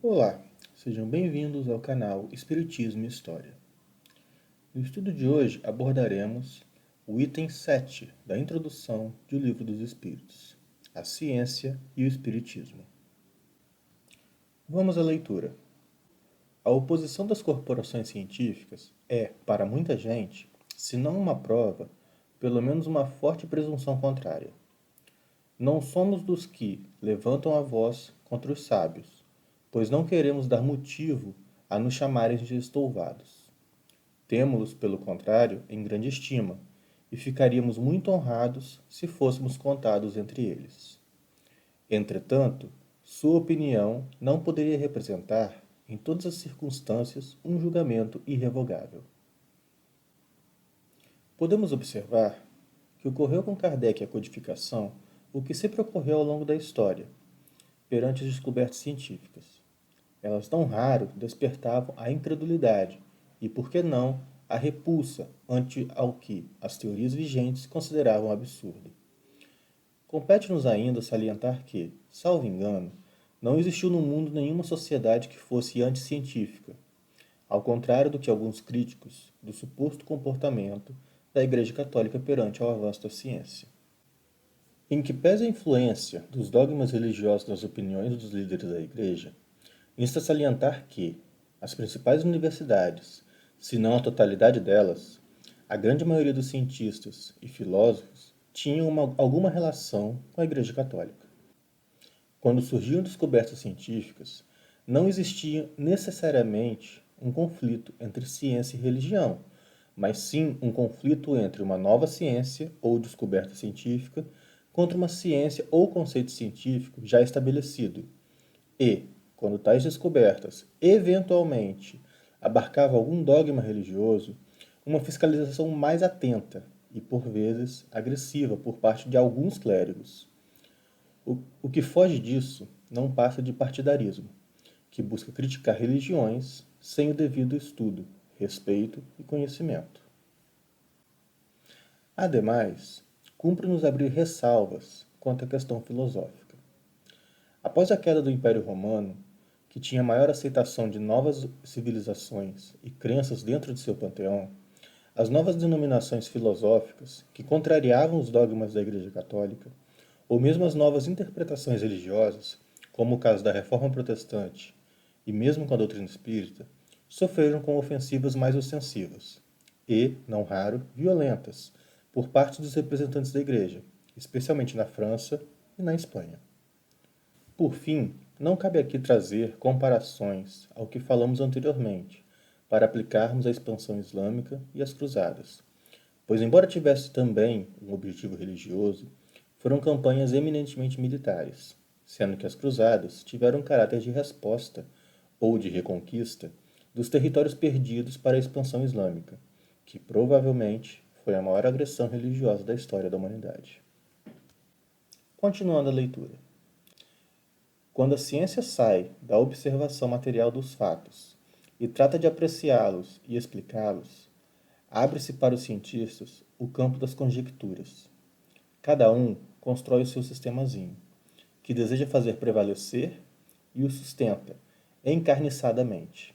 Olá, sejam bem-vindos ao canal Espiritismo e História. No estudo de hoje abordaremos o item 7 da introdução do Livro dos Espíritos, a ciência e o espiritismo. Vamos à leitura. A oposição das corporações científicas é, para muita gente, se não uma prova, pelo menos uma forte presunção contrária. Não somos dos que levantam a voz contra os sábios, pois não queremos dar motivo a nos chamarem de estouvados. Temo-los, pelo contrário, em grande estima, e ficaríamos muito honrados se fôssemos contados entre eles. Entretanto, sua opinião não poderia representar, em todas as circunstâncias, um julgamento irrevogável. Podemos observar que ocorreu com Kardec a codificação o que sempre ocorreu ao longo da história, perante as descobertas científicas. Elas não raro despertavam a incredulidade e, por que não, a repulsa ante ao que as teorias vigentes consideravam absurdo. Compete-nos ainda salientar que, salvo engano, não existiu no mundo nenhuma sociedade que fosse anticientífica, ao contrário do que alguns críticos do suposto comportamento da Igreja Católica perante ao avanço da ciência. Em que pese a influência dos dogmas religiosos nas opiniões dos líderes da Igreja, insta salientar que as principais universidades, se não a totalidade delas, a grande maioria dos cientistas e filósofos tinham alguma relação com a Igreja Católica. Quando surgiam descobertas científicas, não existia necessariamente um conflito entre ciência e religião, mas sim um conflito entre uma nova ciência ou descoberta científica contra uma ciência ou conceito científico já estabelecido. E, quando tais descobertas eventualmente abarcavam algum dogma religioso, uma fiscalização mais atenta e, por vezes, agressiva por parte de alguns clérigos. O que foge disso não passa de partidarismo, que busca criticar religiões sem o devido estudo, respeito e conhecimento. Ademais, cumpre-nos abrir ressalvas quanto à questão filosófica. Após a queda do Império Romano, que tinha maior aceitação de novas civilizações e crenças dentro de seu panteão, as novas denominações filosóficas, que contrariavam os dogmas da Igreja Católica, ou mesmo as novas interpretações religiosas, como o caso da Reforma Protestante e mesmo com a doutrina espírita, sofreram com ofensivas mais ostensivas e, não raro, violentas, por parte dos representantes da Igreja, especialmente na França e na Espanha. Por fim, não cabe aqui trazer comparações ao que falamos anteriormente, para aplicarmos a expansão islâmica e as cruzadas, pois, embora tivesse também um objetivo religioso, foram campanhas eminentemente militares, sendo que as cruzadas tiveram caráter de resposta ou de reconquista dos territórios perdidos para a expansão islâmica, que provavelmente foi a maior agressão religiosa da história da humanidade. Continuando a leitura. Quando a ciência sai da observação material dos fatos e trata de apreciá-los e explicá-los, abre-se para os cientistas o campo das conjecturas. Cada um constrói o seu sistemazinho, que deseja fazer prevalecer e o sustenta encarniçadamente.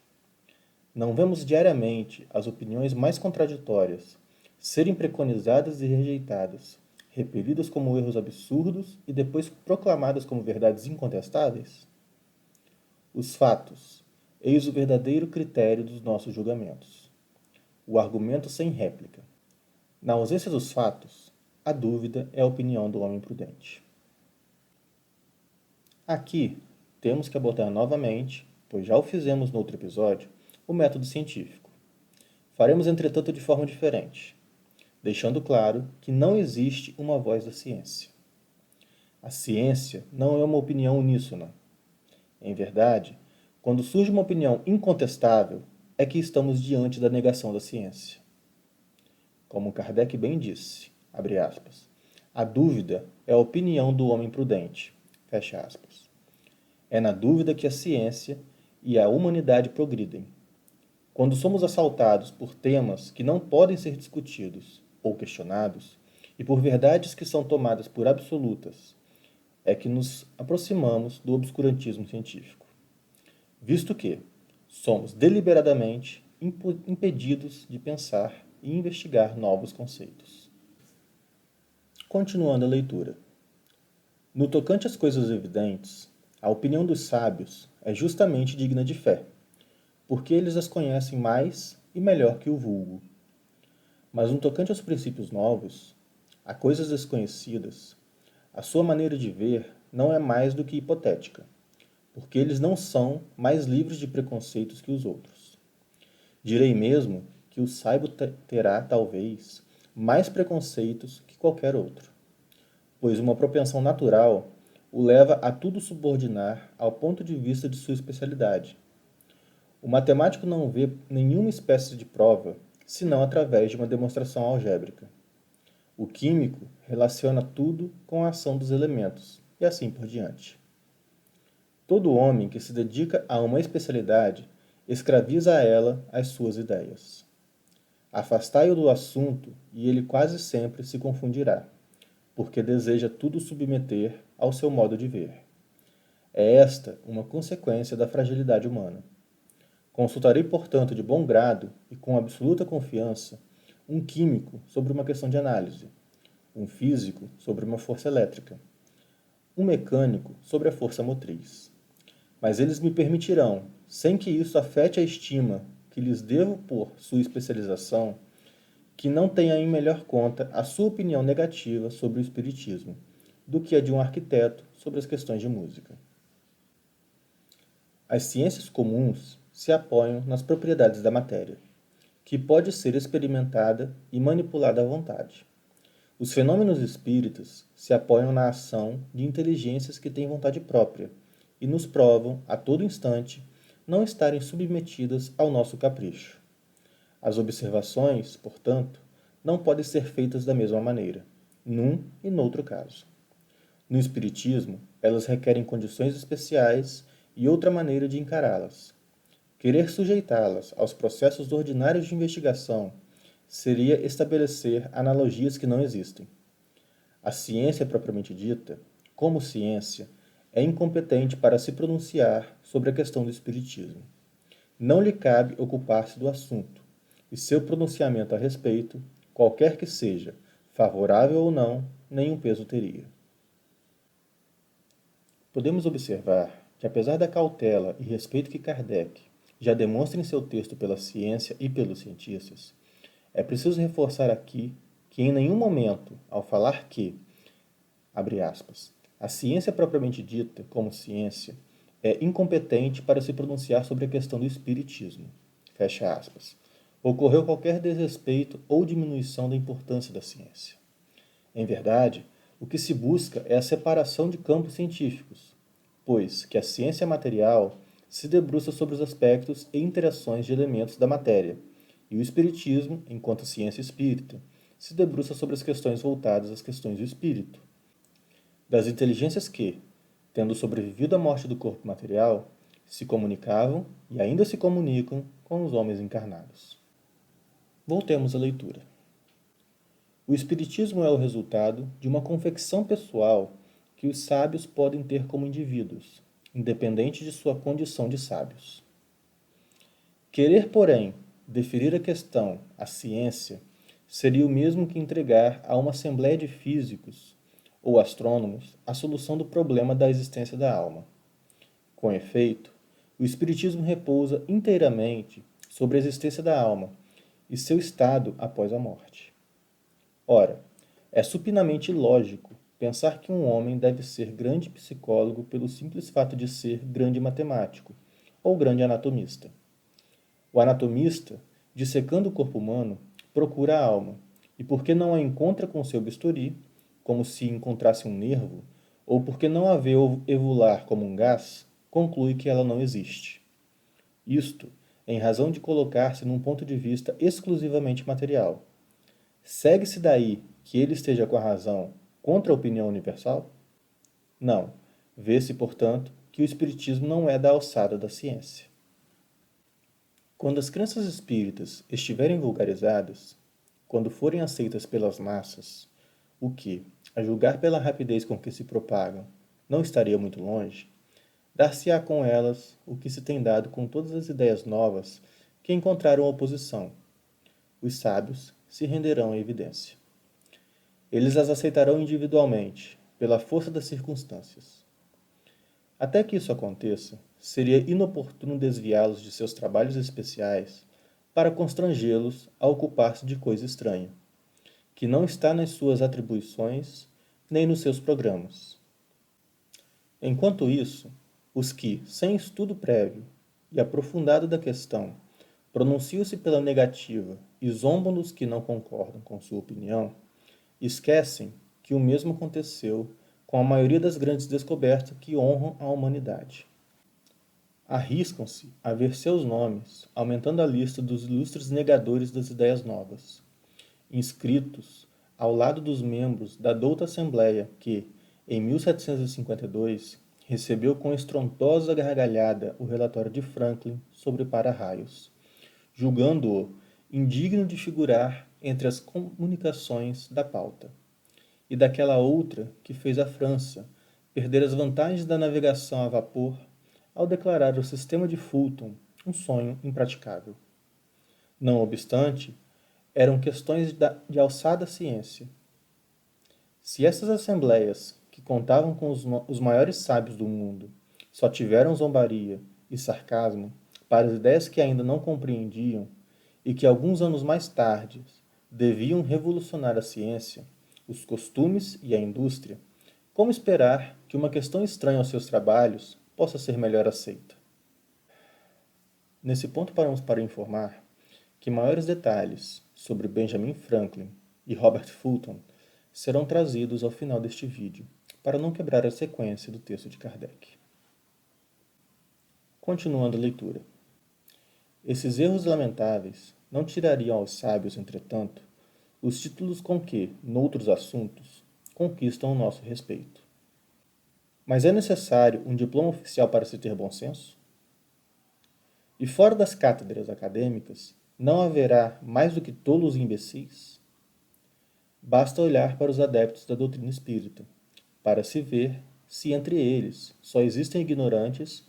Não vemos diariamente as opiniões mais contraditórias serem preconizadas e rejeitadas, repelidas como erros absurdos e depois proclamadas como verdades incontestáveis? Os fatos, eis o verdadeiro critério dos nossos julgamentos. O argumento sem réplica. Na ausência dos fatos, a dúvida é a opinião do homem prudente. Aqui, temos que abordar novamente, pois já o fizemos no outro episódio, o método científico. Faremos, entretanto, de forma diferente, deixando claro que não existe uma voz da ciência. A ciência não é uma opinião uníssona. Em verdade, quando surge uma opinião incontestável, é que estamos diante da negação da ciência. Como Kardec bem disse, abre aspas, a dúvida é a opinião do homem prudente, fecha aspas. É na dúvida que a ciência e a humanidade progridem. Quando somos assaltados por temas que não podem ser discutidos ou questionados, e por verdades que são tomadas por absolutas, é que nos aproximamos do obscurantismo científico. visto que somos deliberadamente impedidos de pensar e investigar novos conceitos. Continuando a leitura. No tocante às coisas evidentes, a opinião dos sábios é justamente digna de fé, porque eles as conhecem mais e melhor que o vulgo. Mas no tocante aos princípios novos, a coisas desconhecidas, a sua maneira de ver não é mais do que hipotética, porque eles não são mais livres de preconceitos que os outros. Direi mesmo que o sábio terá, talvez, mais preconceitos que qualquer outro, pois uma propensão natural o leva a tudo subordinar ao ponto de vista de sua especialidade. O matemático não vê nenhuma espécie de prova senão através de uma demonstração algébrica. O químico relaciona tudo com a ação dos elementos, e assim por diante. Todo homem que se dedica a uma especialidade escraviza a ela as suas ideias. Afastai-o do assunto e ele quase sempre se confundirá, porque deseja tudo submeter ao seu modo de ver. É esta uma consequência da fragilidade humana. Consultarei, portanto, de bom grado e com absoluta confiança um químico sobre uma questão de análise, um físico sobre uma força elétrica, um mecânico sobre a força motriz. Mas eles me permitirão, sem que isso afete a estima que lhes devo por sua especialização, que não tenha em melhor conta a sua opinião negativa sobre o espiritismo, do que a de um arquiteto sobre as questões de música. As ciências comuns se apoiam nas propriedades da matéria, que pode ser experimentada e manipulada à vontade. Os fenômenos espíritas se apoiam na ação de inteligências que têm vontade própria e nos provam, a todo instante, não estarem submetidas ao nosso capricho. As observações, portanto, não podem ser feitas da mesma maneira, num e noutro caso. No Espiritismo, elas requerem condições especiais e outra maneira de encará-las. Querer sujeitá-las aos processos ordinários de investigação seria estabelecer analogias que não existem. A ciência propriamente dita, como ciência, é incompetente para se pronunciar sobre a questão do espiritismo. Não lhe cabe ocupar-se do assunto, e seu pronunciamento a respeito, qualquer que seja, favorável ou não, nenhum peso teria. Podemos observar que, apesar da cautela e respeito que Kardec já demonstra em seu texto pela ciência e pelos cientistas, é preciso reforçar aqui que em nenhum momento, ao falar que, abre aspas, a ciência propriamente dita, como ciência, é incompetente para se pronunciar sobre a questão do espiritismo, fecha aspas, ocorreu qualquer desrespeito ou diminuição da importância da ciência. Em verdade, o que se busca é a separação de campos científicos, pois que a ciência material se debruça sobre os aspectos e interações de elementos da matéria, e o espiritismo, enquanto ciência espírita, se debruça sobre as questões voltadas às questões do espírito. Das inteligências que, tendo sobrevivido à morte do corpo material, se comunicavam e ainda se comunicam com os homens encarnados. Voltemos à leitura. O espiritismo é o resultado de uma confecção pessoal que os sábios podem ter como indivíduos, independente de sua condição de sábios. Querer, porém, deferir a questão à ciência seria o mesmo que entregar a uma assembleia de físicos ou astrônomos a solução do problema da existência da alma. Com efeito, o espiritismo repousa inteiramente sobre a existência da alma e seu estado após a morte. Ora, é supinamente lógico pensar que um homem deve ser grande psicólogo pelo simples fato de ser grande matemático ou grande anatomista. O anatomista, dissecando o corpo humano, procura a alma, e porque não a encontra com seu bisturi, como se encontrasse um nervo, ou porque não a vê evular como um gás, conclui que ela não existe. Isto em razão de colocar-se num ponto de vista exclusivamente material. Segue-se daí que ele esteja com a razão contra a opinião universal? Não. Vê-se, portanto, que o espiritismo não é da alçada da ciência. Quando as crenças espíritas estiverem vulgarizadas, quando forem aceitas pelas massas, o que, a julgar pela rapidez com que se propagam, não estaria muito longe, dar-se-á com elas o que se tem dado com todas as ideias novas que encontraram oposição. Os sábios se renderão à evidência. Eles as aceitarão individualmente, pela força das circunstâncias. Até que isso aconteça, seria inoportuno desviá-los de seus trabalhos especiais para constrangê-los a ocupar-se de coisa estranha, que não está nas suas atribuições nem nos seus programas. Enquanto isso, os que, sem estudo prévio e aprofundado da questão, pronunciam-se pela negativa e zombam dos que não concordam com sua opinião, esquecem que o mesmo aconteceu com a maioria das grandes descobertas que honram a humanidade. Arriscam-se a ver seus nomes aumentando a lista dos ilustres negadores das ideias novas, inscritos ao lado dos membros da douta Assembleia que, em 1752, recebeu com estrondosa gargalhada o relatório de Franklin sobre para-raios, julgando-o indigno de figurar entre as comunicações da pauta, e daquela outra que fez a França perder as vantagens da navegação a vapor ao declarar o sistema de Fulton um sonho impraticável. Não obstante, eram questões de alçada ciência. Se essas assembleias, que contavam com os maiores sábios do mundo, só tiveram zombaria e sarcasmo para as ideias que ainda não compreendiam e que alguns anos mais tarde deviam revolucionar a ciência, os costumes e a indústria, como esperar que uma questão estranha aos seus trabalhos possa ser melhor aceita? Nesse ponto paramos para informar que maiores detalhes sobre Benjamin Franklin e Robert Fulton serão trazidos ao final deste vídeo, para não quebrar a sequência do texto de Kardec. Continuando a leitura. Esses erros lamentáveis não tirariam aos sábios, entretanto, os títulos com que, noutros assuntos, conquistam o nosso respeito. Mas é necessário um diploma oficial para se ter bom senso? E fora das cátedras acadêmicas, não haverá mais do que tolos e imbecis? Basta olhar para os adeptos da doutrina espírita, para se ver se entre eles só existem ignorantes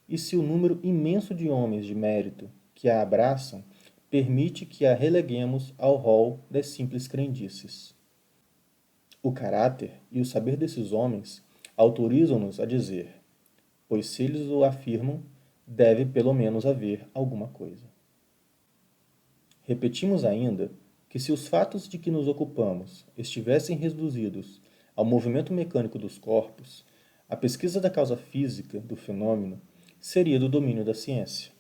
e se o número imenso de homens de mérito que a abraçam permite que a releguemos ao rol das simples crendices. O caráter e o saber desses homens autorizam-nos a dizer, pois se eles o afirmam, deve pelo menos haver alguma coisa. Repetimos ainda que se os fatos de que nos ocupamos estivessem reduzidos ao movimento mecânico dos corpos, a pesquisa da causa física do fenômeno seria do domínio da ciência.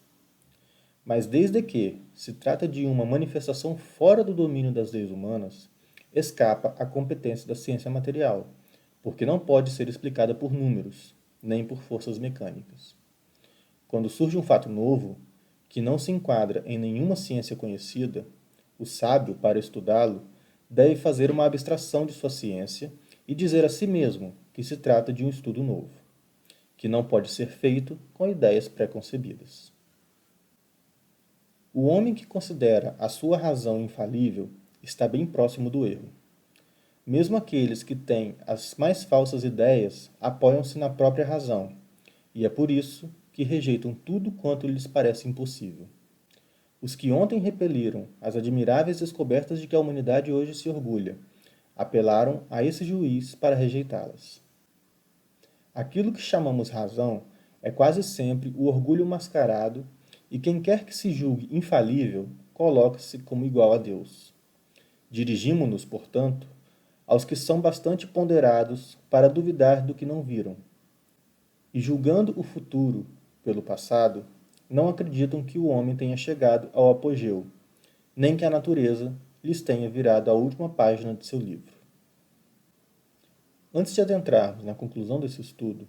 Mas desde que se trata de uma manifestação fora do domínio das leis humanas, escapa à competência da ciência material, porque não pode ser explicada por números, nem por forças mecânicas. Quando surge um fato novo, que não se enquadra em nenhuma ciência conhecida, o sábio, para estudá-lo, deve fazer uma abstração de sua ciência e dizer a si mesmo que se trata de um estudo novo, que não pode ser feito com ideias pré-concebidas. O homem que considera a sua razão infalível está bem próximo do erro. Mesmo aqueles que têm as mais falsas ideias apoiam-se na própria razão, e é por isso que rejeitam tudo quanto lhes parece impossível. Os que ontem repeliram as admiráveis descobertas de que a humanidade hoje se orgulha, apelaram a esse juiz para rejeitá-las. Aquilo que chamamos razão é quase sempre o orgulho mascarado, e quem quer que se julgue infalível coloca-se como igual a Deus. Dirigimo-nos, portanto, aos que são bastante ponderados para duvidar do que não viram, e julgando o futuro pelo passado, não acreditam que o homem tenha chegado ao apogeu, nem que a natureza lhes tenha virado a última página de seu livro. Antes de adentrarmos na conclusão desse estudo,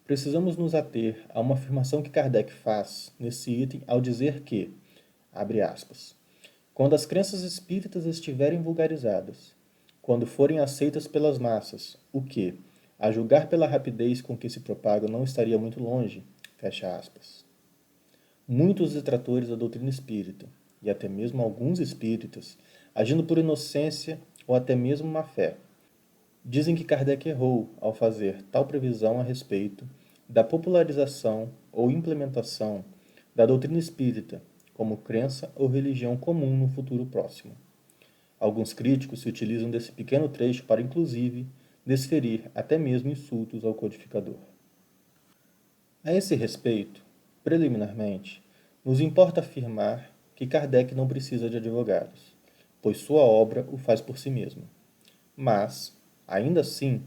precisamos nos ater a uma afirmação que Kardec faz nesse item ao dizer que, abre aspas, quando as crenças espíritas estiverem vulgarizadas, quando forem aceitas pelas massas, o que, a julgar pela rapidez com que se propagam, não estaria muito longe, fecha aspas. Muitos detratores da doutrina espírita, e até mesmo alguns espíritas, agindo por inocência ou até mesmo má fé, dizem que Kardec errou ao fazer tal previsão a respeito da popularização ou implementação da doutrina espírita como crença ou religião comum no futuro próximo. Alguns críticos se utilizam desse pequeno trecho para, inclusive, desferir até mesmo insultos ao codificador. A esse respeito, preliminarmente, nos importa afirmar que Kardec não precisa de advogados, pois sua obra o faz por si mesma. Mas, ainda assim,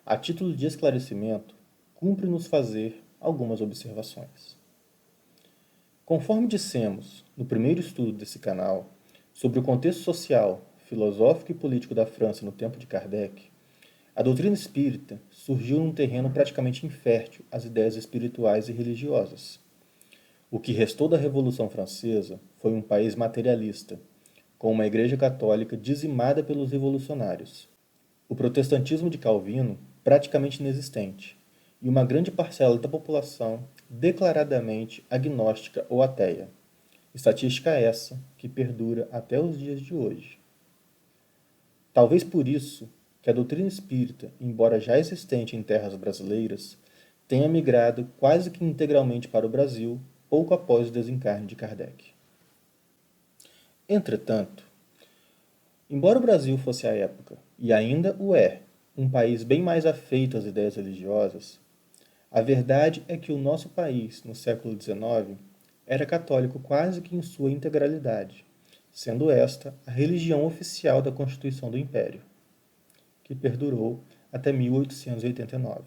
a título de esclarecimento, cumpre-nos fazer algumas observações. Conforme dissemos no primeiro estudo desse canal, sobre o contexto social, filosófico e político da França no tempo de Kardec, a doutrina espírita surgiu num terreno praticamente infértil às ideias espirituais e religiosas. O que restou da Revolução Francesa foi um país materialista, com uma igreja católica dizimada pelos revolucionários, o protestantismo de Calvino praticamente inexistente, e uma grande parcela da população declaradamente agnóstica ou ateia. Estatística essa que perdura até os dias de hoje. Talvez por isso que a doutrina espírita, embora já existente em terras brasileiras, tenha migrado quase que integralmente para o Brasil pouco após o desencarne de Kardec. Entretanto, embora o Brasil fosse à época, e ainda o é, um país bem mais afeito às ideias religiosas, a verdade é que o nosso país, no século XIX, era católico quase que em sua integralidade, sendo esta a religião oficial da Constituição do Império, que perdurou até 1889.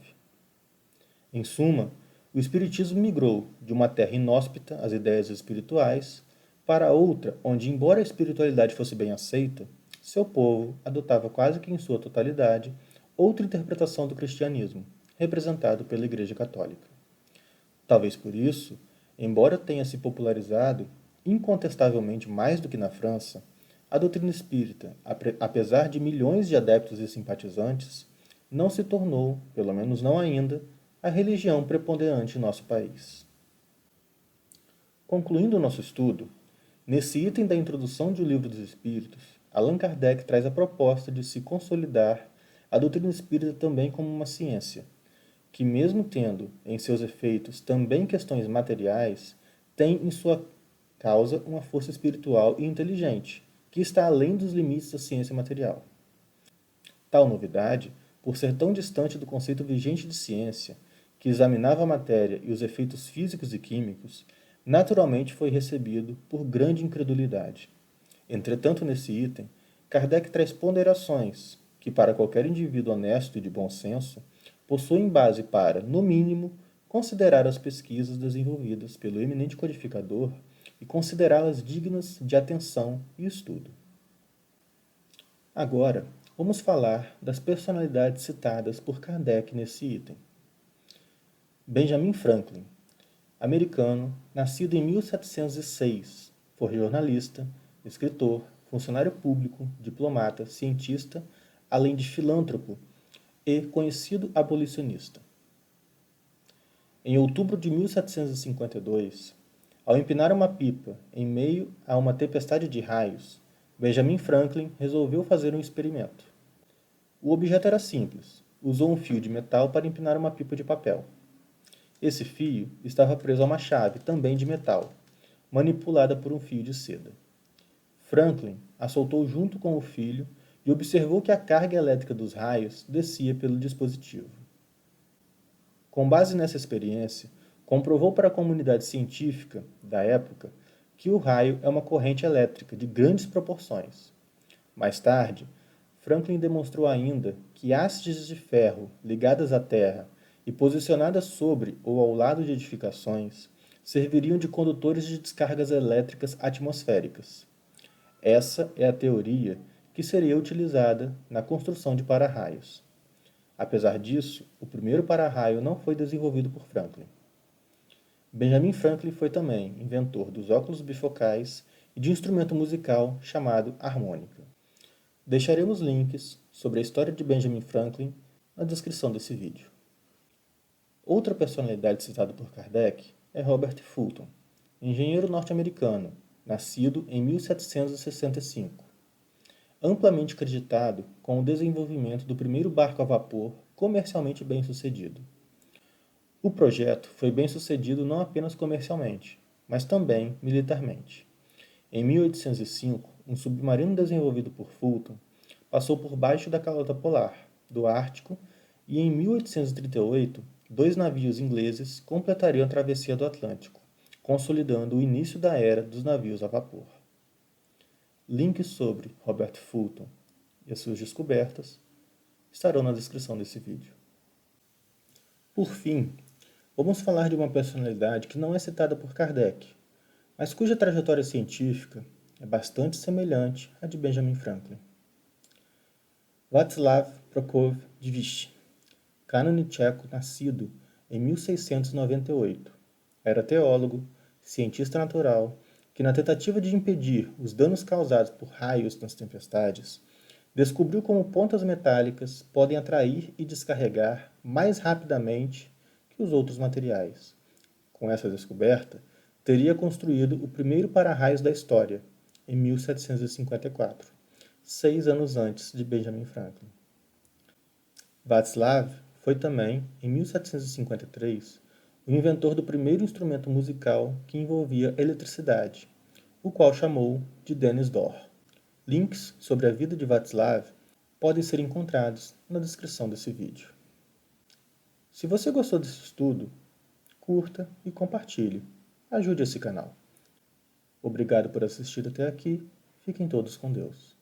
Em suma, o Espiritismo migrou de uma terra inóspita às ideias espirituais para outra onde, embora a espiritualidade fosse bem aceita, seu povo adotava quase que em sua totalidade outra interpretação do cristianismo, representado pela Igreja Católica. Talvez por isso, embora tenha se popularizado incontestavelmente mais do que na França, a doutrina espírita, apesar de milhões de adeptos e simpatizantes, não se tornou, pelo menos não ainda, a religião preponderante em nosso país. Concluindo o nosso estudo, nesse item da introdução de O Livro dos Espíritos, Allan Kardec traz a proposta de se consolidar a doutrina espírita também como uma ciência, que mesmo tendo em seus efeitos também questões materiais, tem em sua causa uma força espiritual e inteligente, que está além dos limites da ciência material. Tal novidade, por ser tão distante do conceito vigente de ciência, que examinava a matéria e os efeitos físicos e químicos, naturalmente foi recebido por grande incredulidade. Entretanto, nesse item, Kardec traz ponderações que, para qualquer indivíduo honesto e de bom senso, possuem base para, no mínimo, considerar as pesquisas desenvolvidas pelo eminente codificador e considerá-las dignas de atenção e estudo. Agora, vamos falar das personalidades citadas por Kardec nesse item. Benjamin Franklin, americano, nascido em 1706, foi jornalista, escritor, funcionário público, diplomata, cientista, além de filântropo e conhecido abolicionista. Em outubro de 1752, ao empinar uma pipa em meio a uma tempestade de raios, Benjamin Franklin resolveu fazer um experimento. O objeto era simples, usou um fio de metal para empinar uma pipa de papel. Esse fio estava preso a uma chave, também de metal, manipulada por um fio de seda. Franklin a soltou junto com o fio e observou que a carga elétrica dos raios descia pelo dispositivo. Com base nessa experiência, comprovou para a comunidade científica da época que o raio é uma corrente elétrica de grandes proporções. Mais tarde, Franklin demonstrou ainda que hastes de ferro ligadas à terra e posicionadas sobre ou ao lado de edificações serviriam de condutores de descargas elétricas atmosféricas. Essa é a teoria que seria utilizada na construção de para-raios. Apesar disso, o primeiro para-raio não foi desenvolvido por Franklin. Benjamin Franklin foi também inventor dos óculos bifocais e de um instrumento musical chamado harmônica. Deixaremos links sobre a história de Benjamin Franklin na descrição desse vídeo. Outra personalidade citada por Kardec é Robert Fulton, engenheiro norte-americano, nascido em 1765. Amplamente acreditado com o desenvolvimento do primeiro barco a vapor comercialmente bem-sucedido. O projeto foi bem sucedido não apenas comercialmente, mas também militarmente. Em 1805, um submarino desenvolvido por Fulton passou por baixo da calota polar do Ártico e em 1838, dois navios ingleses completariam a travessia do Atlântico, consolidando o início da era dos navios a vapor. Links sobre Robert Fulton e as suas descobertas estarão na descrição desse vídeo. Por fim, vamos falar de uma personalidade que não é citada por Kardec, mas cuja trajetória científica é bastante semelhante à de Benjamin Franklin. Václav Prokofiev, cânone tcheco nascido em 1698. Era teólogo, cientista natural, que na tentativa de impedir os danos causados por raios nas tempestades, descobriu como pontas metálicas podem atrair e descarregar mais rapidamente que os outros materiais. Com essa descoberta, teria construído o primeiro para-raios da história, em 1754, 6 anos antes de Benjamin Franklin. Václav foi também, em 1753, o inventor do primeiro instrumento musical que envolvia eletricidade, o qual chamou de Denis d'Or. Links sobre a vida de Václav podem ser encontrados na descrição desse vídeo. Se você gostou desse estudo, curta e compartilhe. Ajude esse canal. Obrigado por assistir até aqui. Fiquem todos com Deus.